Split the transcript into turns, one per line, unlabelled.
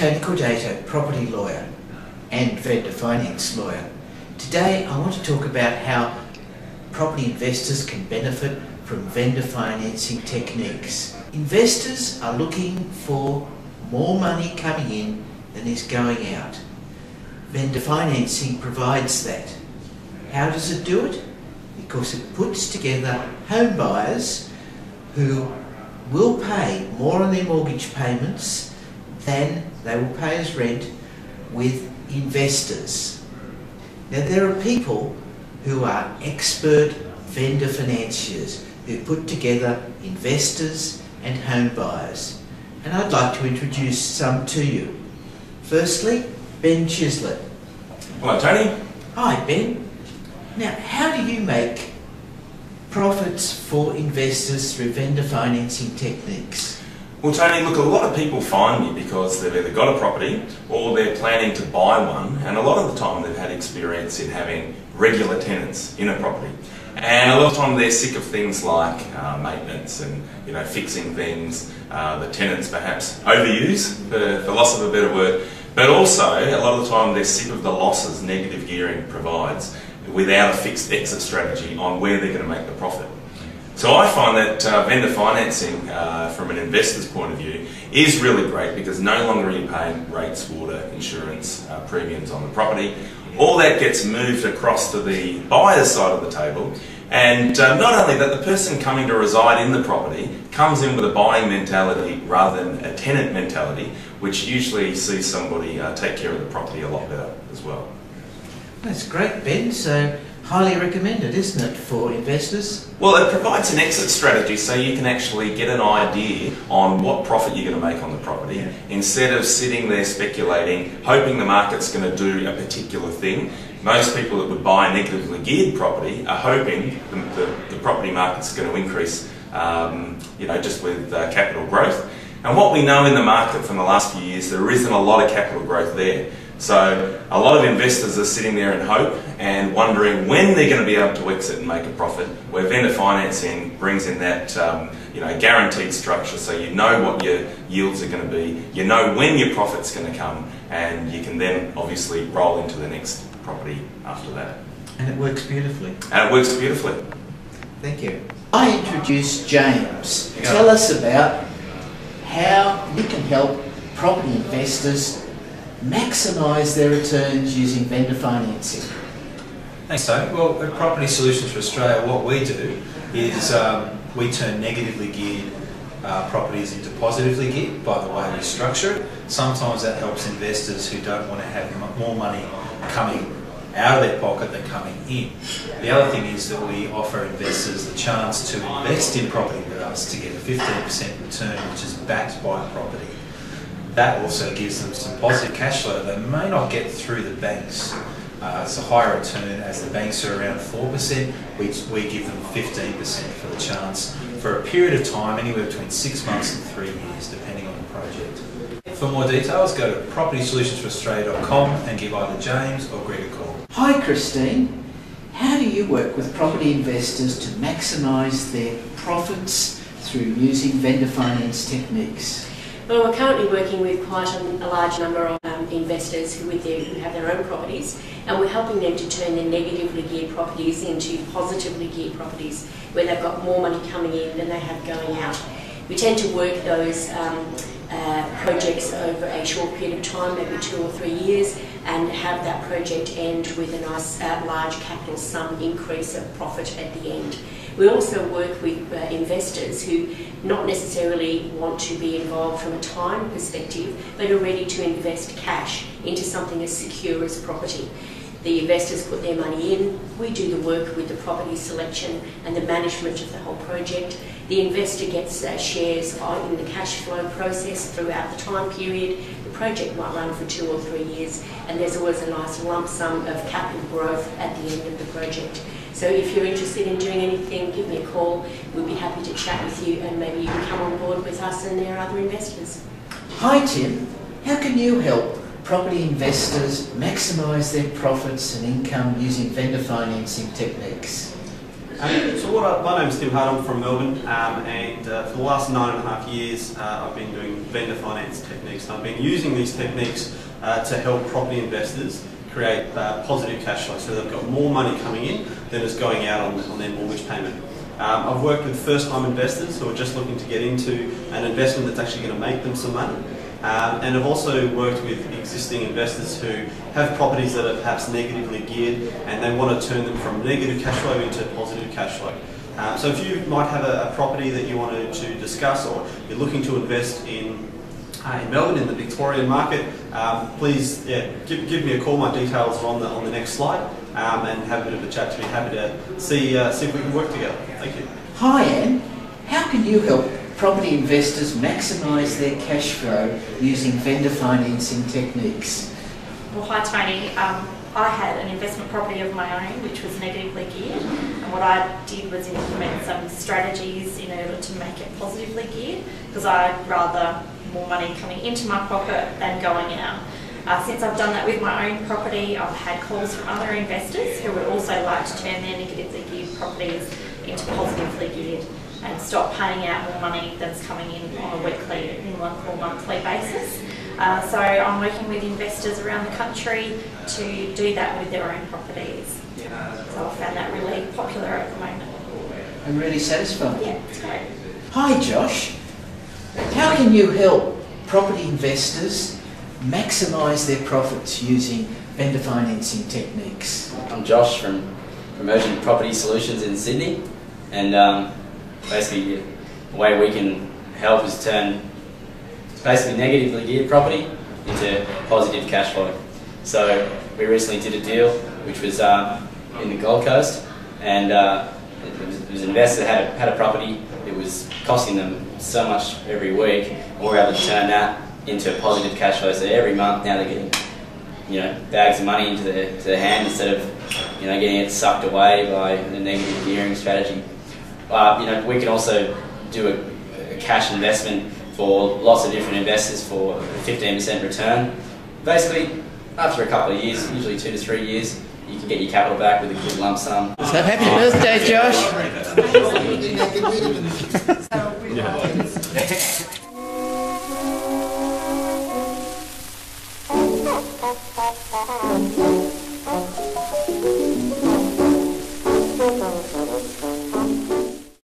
Tony Cordato, property lawyer and vendor finance lawyer. Today I want to talk about how property investors can benefit from vendor financing techniques. Investors are looking for more money coming in than is going out. Vendor financing provides that. How does it do it? Because it puts together home buyers who will pay more on their mortgage payments than they will pay as rent with investors. Now there are people who are expert vendor financiers who put together investors and home buyers, and I'd like to introduce some to you. Firstly, Ben Chislett.
Hello Tony.
Hi Ben. Now how do you make profits for investors through vendor financing techniques?
Well Tony, look, a lot of people find me because they've either got a property or they're planning to buy one, and a lot of the time they've had experience in having regular tenants in a property. And a lot of the time they're sick of things like maintenance and fixing things, the tenants perhaps overuse, for loss of a better word, but also a lot of the time they're sick of the losses negative gearing provides without a fixed exit strategy on where they're going to make the profit. So I find that vendor financing from an investor's point of view is really great, because no longer are you paying rates, water, insurance, premiums on the property. All that gets moved across to the buyer's side of the table, and not only that, the person coming to reside in the property comes in with a buying mentality rather than a tenant mentality, which usually sees somebody take care of the property a lot better as well.
That's great, Ben. So highly recommended, isn't it, for investors?
Well, it provides an exit strategy so you can actually get an idea on what profit you're going to make on the property, instead of sitting there speculating, hoping the market's going to do a particular thing. Most people that would buy a negatively geared property are hoping the property market's going to increase, just with capital growth. And what we know in the market from the last few years, there isn't a lot of capital growth there. So a lot of investors are sitting there in hope and wondering when they're going to be able to exit and make a profit, where vendor financing brings in that guaranteed structure, so you know what your yields are going to be, you know when your profit's going to come, and you can then obviously roll into the next property after that.
And it works beautifully.
And it works beautifully.
Thank you. I introduced James. Tell us about how you can help property investors maximise their returns using vendor financing.
Thanks, Tony. Well, at Property Solutions for Australia, what we do is we turn negatively geared properties into positively geared by the way we structure it. Sometimes that helps investors who don't want to have more money coming out of their pocket than coming in. The other thing is that we offer investors the chance to invest in property with us to get a 15% return, which is backed by a property. That also gives them some positive cash flow they may not get through the banks. It's a higher return, as the banks are around 4%, we give them 15% for the chance for a period of time, anywhere between 6 months and 3 years, depending on the project. For more details, go to propertysolutionsforaustralia.com and give either James or Greg a call.
Hi Christine, how do you work with property investors to maximise their profits through using vendor finance techniques?
Well, we're currently working with quite a large number of investors who have their own properties, and we're helping them to turn their negatively geared properties into positively geared properties, where they've got more money coming in than they have going out. We tend to work those projects over a short period of time, maybe 2 or 3 years, and have that project end with a nice large capital sum increase of profit at the end. We also work with investors who not necessarily want to be involved from a time perspective, but are ready to invest cash into something as secure as property. The investors put their money in, we do the work with the property selection and the management of the whole project. The investor gets shares in the cash flow process throughout the time period. The project might run for 2 or 3 years, and there's always a nice lump sum of capital growth at the end of the project. So if you're interested in doing anything, give me a call. We'd be happy to chat with you, and maybe you can come on board with us and our other investors.
Hi Tim, how can you help property investors maximise their profits and income using vendor financing techniques?
My name's Tim Hart, I'm from Melbourne, and for the last 9.5 years I've been doing vendor finance techniques. And I've been using these techniques to help property investors create positive cash flow, so they've got more money coming in than is going out on their mortgage payment. I've worked with first-time investors who are just looking to get into an investment that's actually going to make them some money. And I've also worked with existing investors who have properties that are perhaps negatively geared and they want to turn them from negative cash flow into positive cash flow. So if you might have a property that you wanted to discuss, or you're looking to invest in Melbourne, in the Victorian market, please give me a call. My details are on the next slide, and have a bit of a chat to me. Happy to see if we can work together. Thank you.
Hi Anne, how can you help property investors maximise their cash flow using vendor financing techniques?
Well, hi Tony. I had an investment property of my own which was negatively geared, and what I did was implement some strategies in order to make it positively geared, because I'd rather more money coming into my pocket than going out. Since I've done that with my own property, I've had calls from other investors who would also like to turn their negatively geared properties into positively geared and stop paying out more money that's coming in on a weekly or monthly basis. So I'm working with investors around the country to do that with their own properties. So I found that really popular at the moment.
And really satisfying?
Yeah, it's great.
Hi Josh, how can you help property investors maximise their profits using vendor financing techniques?
I'm Josh from Emerging Property Solutions in Sydney, and basically the way we can help is turn basically negatively geared property into positive cash flow. So we recently did a deal which was in the Gold Coast, and it was an investor that had a property. It was costing them so much every week, and we were able to turn that into a positive cash flow. So every month now they're getting, bags of money into their hand instead of, getting it sucked away by a negative gearing strategy. We can also do a cash investment for lots of different investors for a 15% return. Basically, after a couple of years, usually 2 to 3 years, you can get your capital back with a good lump sum.
So happy birthday, Josh!
Thank you.